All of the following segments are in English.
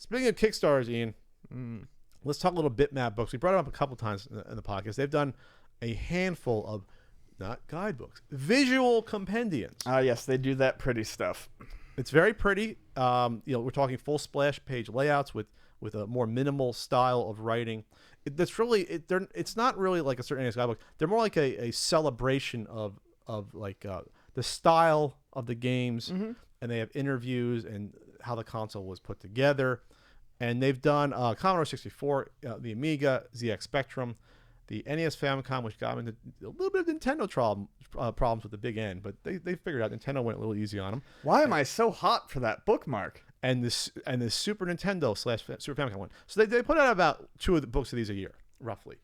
Speaking of Kickstarters, Ian, let's talk a little Bitmap books. We brought it up a couple times in the podcast. They've done a handful of, not guidebooks, visual compendiums. Yes, they do that pretty stuff. It's very pretty. We're talking full splash page layouts with a more minimal style of writing. It's not really like a certain NES guidebook. They're more like a celebration of like the style of the games, and they have interviews and how the console was put together. And they've done Commodore 64, the Amiga, ZX Spectrum, the NES Famicom, which got into a little bit of Nintendo problems with the big N, but they figured out Nintendo went a little easy on them. Why am I so hot for that bookmark? And this Super Nintendo / Super Famicom one. So they put out about 2 of the books of these a year, roughly.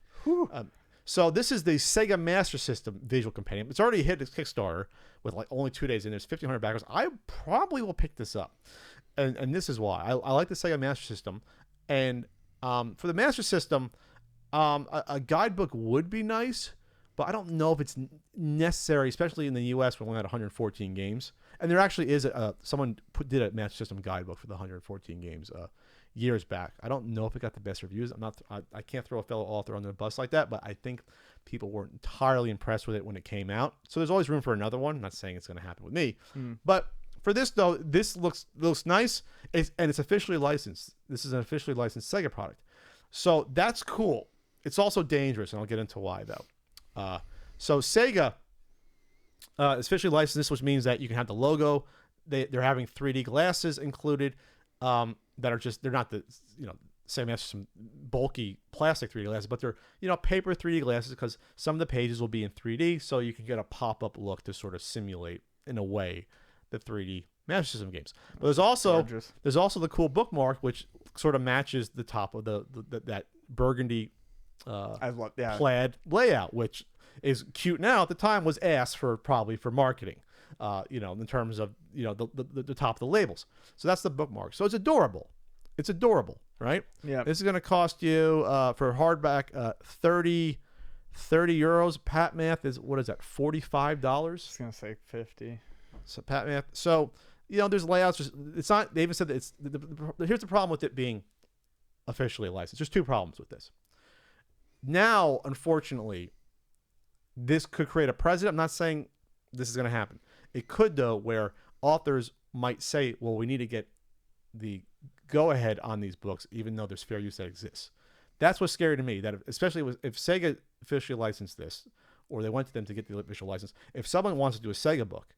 So this is the Sega Master System visual compendium. It's already hit its Kickstarter with like only 2 days in. There's 1,500 backers. I probably will pick this up, and this is why I like the Sega Master System. And for the Master System, a guidebook would be nice, but I don't know if it's necessary, especially in the U.S. when we had 114 games. And there actually is someone did a Master System guidebook for the 114 games years back. I don't know if it got the best reviews. I can't throw a fellow author under the bus like that, but I think people weren't entirely impressed with it when it came out. So there's always room for another one. I'm not saying it's going to happen with me, but for this though, this looks nice, and it's officially licensed. This is an officially licensed Sega product, so that's cool. It's also dangerous, and I'll get into why though. So Sega is officially licensed this, which means that you can have the logo. They're having 3D glasses included. That are they're not the same as some bulky plastic 3D glasses, but they're paper 3D glasses, because some of the pages will be in 3D, so you can get a pop-up look to sort of simulate in a way the 3D Master System games. But there's also the cool bookmark, which sort of matches the top of that burgundy plaid layout, which is cute now. At the time was ass probably for marketing. In terms of the top of the labels. So that's the bookmark. So it's adorable. It's adorable, right? Yeah. This is going to cost you for hardback 30 euros. Pat math is, what is that? $45. I was gonna say 50. So Pat math. So there's layouts. It's not. They even said that it's. Here's the problem with it being officially licensed. There's 2 problems with this. Now, unfortunately, this could create a precedent. I'm not saying this is going to happen. It could, though, where authors might say, well, we need to get the go-ahead on these books, even though there's fair use that exists. That's what's scary to me, that especially if Sega officially licensed this, or they went to them to get the official license, if someone wants to do a Sega book,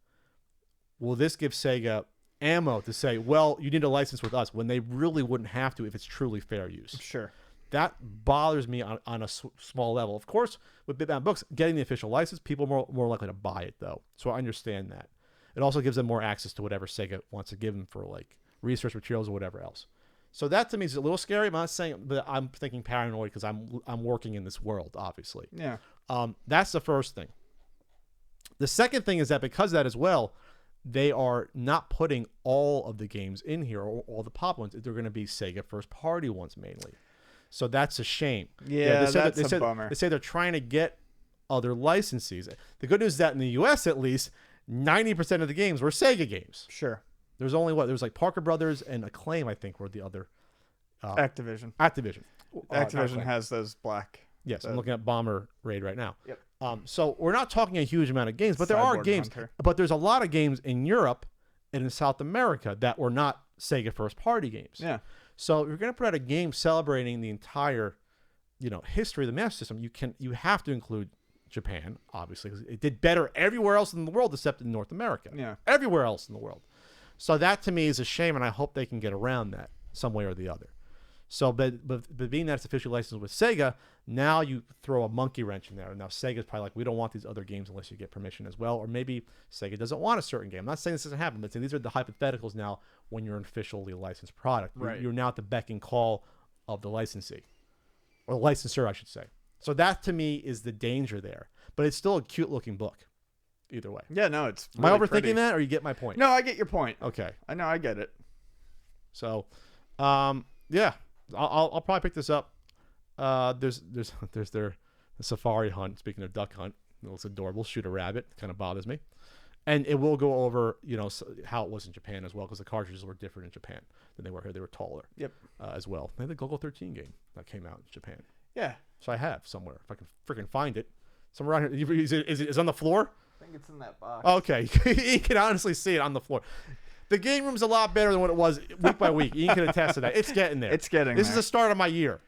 will this give Sega ammo to say, well, you need a license with us, when they really wouldn't have to if it's truly fair use? Sure. That bothers me on a small level. Of course, with Bitmap Books, getting the official license, people are more likely to buy it, though. So I understand that. It also gives them more access to whatever Sega wants to give them for like research materials or whatever else. So that to me is a little scary. I'm not saying, but I'm thinking paranoid because I'm working in this world, obviously. Yeah. That's the first thing. The second thing is that because of that as well, they are not putting all of the games in here, or all the pop ones. They're going to be Sega first party ones mainly. So that's a shame. Yeah, that's a bummer. They say they're trying to get other licensees. The good news is that in the U.S., at least, 90% of the games were Sega games. Sure. There's only there was like Parker Brothers and Acclaim, I think, were the other. Activision. Activision has those black. Yes, I'm looking at Bomber Raid right now. Yep. So we're not talking a huge amount of games, but there are games. Hunter. But there's a lot of games in Europe and in South America that were not Sega first party games. Yeah. So if you're going to put out a game celebrating the entire, history of the Master System, you have to include Japan, obviously, because it did better everywhere else in the world except in North America. Yeah. Everywhere else in the world. So that to me is a shame, and I hope they can get around that some way or the other. So, but being that it's officially licensed with Sega, now you throw a monkey wrench in there. And now Sega's probably like, we don't want these other games unless you get permission as well. Or maybe Sega doesn't want a certain game. I'm not saying this doesn't happen, but these are the hypotheticals now when you're an officially licensed product. Right. You're now at the beck and call of the licensee. Or the licensor, I should say. So that to me is the danger there. But it's still a cute looking book. Either way. Yeah, no, it's really Am I overthinking pretty. that, or you get my point? No, I get your point. Okay. I know, I get it. So, yeah. I'll probably pick this up. There's their Safari Hunt. Speaking of duck hunt, it looks adorable. Shoot a rabbit, kind of bothers me. And it will go over, how it was in Japan as well, because the cartridges were different in Japan than they were here. They were taller. Yep. As well. They had the Golgo 13 game that came out in Japan. Yeah. So I have somewhere, if I can freaking find it. Somewhere around here. Is it on the floor? I think it's in that box. Okay. You can honestly see it on the floor. The game room's a lot better than what it was week by week. Ian can attest to that. It's getting there. It's getting This there. is the start of my year.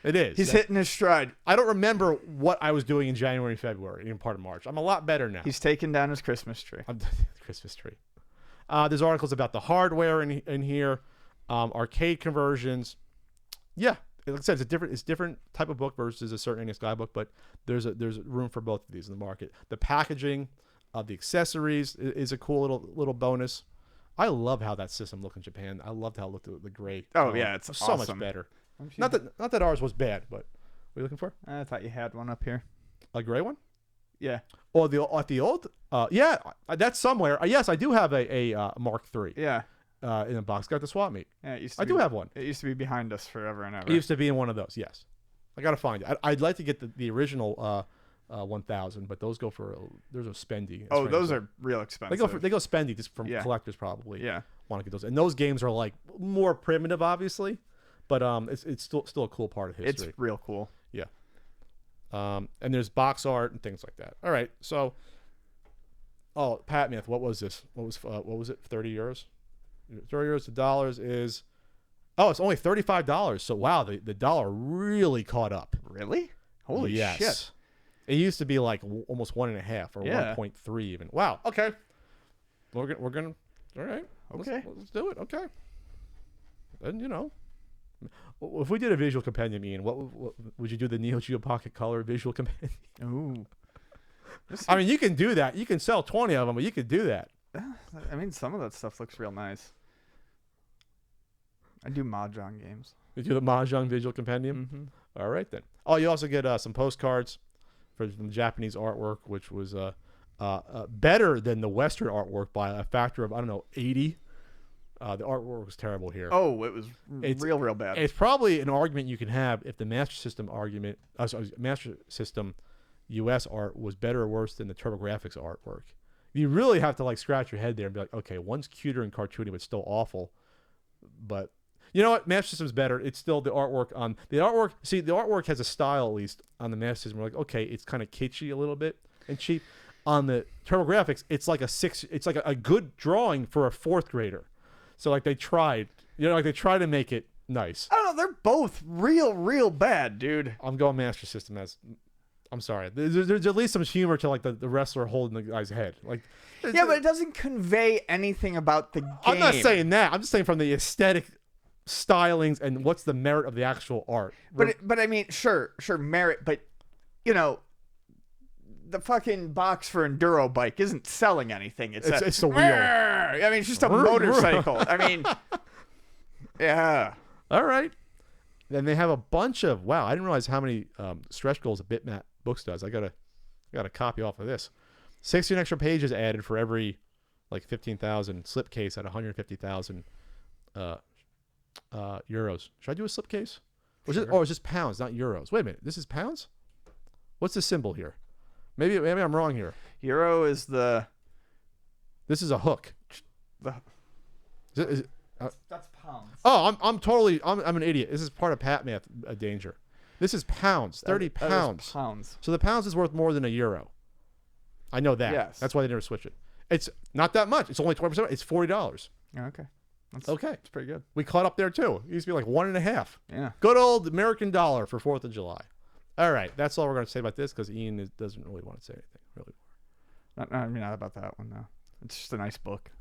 It is. He's hitting his stride. I don't remember what I was doing in January and February, even part of March. I'm a lot better now. He's taking down his Christmas tree. Christmas tree. There's articles about the hardware in here, arcade conversions. Yeah, like I said, it's different type of book versus a certain NES guidebook, but there's room for both of these in the market. The packaging of the accessories is a cool little bonus. I love how that system looked in Japan. I loved how it looked with the gray. Oh yeah, it's so awesome. much better. Not that ours was bad, but what are you looking for? I thought you had one up here. A gray one? Yeah. Or the old? Yeah, that's somewhere. Yes, I do have a Mark III. Yeah. In a box. Got the swap meet. Yeah, I do have one. It used to be behind us forever and ever. It used to be in one of those. Yes. I gotta find it. I'd like to get the original 1000, but those go for there's a spendy. Oh, those are real expensive. They go spendy just from collectors probably. Yeah. Want to get those, and those games are like more primitive, obviously, but it's still a cool part of history. It's real cool. Yeah. And there's box art and things like that. All right, so. Oh, Pat Myth, what was this? What was it? 30 euros. 30 euros to dollars is. Oh, it's only $35. So wow, the dollar really caught up. Really? Holy shit! It used to be like almost 1.5 or 1.3 even. Wow. Okay. We're gonna. All right. Okay. Let's do it. Okay. And if we did a visual compendium, Ian, what would you do? The Neo Geo Pocket Color visual compendium? Ooh. I mean, you can do that. You can sell 20 of them, but you could do that. I mean, some of that stuff looks real nice. I do Mahjong games. You do the Mahjong visual compendium? Mm-hmm. All right, then. Oh, you also get some postcards from the Japanese artwork, which was better than the Western artwork by a factor of, 80. The artwork was terrible here. Oh, it was real bad. It's probably an argument you can have if the Master System US art was better or worse than the TurboGrafx artwork. You really have to scratch your head there and be like, okay, one's cuter and cartoony, but still awful. But you know what? Master System's better. It's still the artwork on the artwork. See, the artwork has a style at least on the Master System. We're like, okay, it's kind of kitschy a little bit and cheap. On the TurboGrafx, it's like a good drawing for a fourth grader. So they tried, they try to make it nice. I don't know. They're both real bad, dude. I'm going Master System as. I'm sorry. There's at least some humor to the wrestler holding the guy's head. Yeah, but it doesn't convey anything about the game. I'm not saying that. I'm just saying from the aesthetic stylings and what's the merit of the actual art. But I mean, sure merit, but the fucking box for Enduro bike isn't selling anything. It's the wheel. I mean, it's just a motorcycle. I mean, yeah. All right. Then they have a bunch of I didn't realize how many stretch goals a Bitmap Books does. I got a copy off of this. 16 extra pages added for every 15,000 slipcase at 150,000 euros. Should I do a slipcase? Or is this pounds, not euros? Wait a minute. This is pounds? What's the symbol here? Maybe I'm wrong here. Euro is the. This is a hook. That's pounds. Oh, I'm an idiot. This is part of Pat Math danger. This is pounds. 30 pounds. Pounds. So the pounds is worth more than a euro. I know that. Yes. That's why they never switch it. It's not that much. It's only 20%. It's $40. Okay. Okay. It's pretty good. We caught up there too. It used to be 1.5. Yeah. Good old American dollar for 4th of July. All right. That's all we're going to say about this because Ian doesn't really want to say anything. Really. Not about that one, though. It's just a nice book.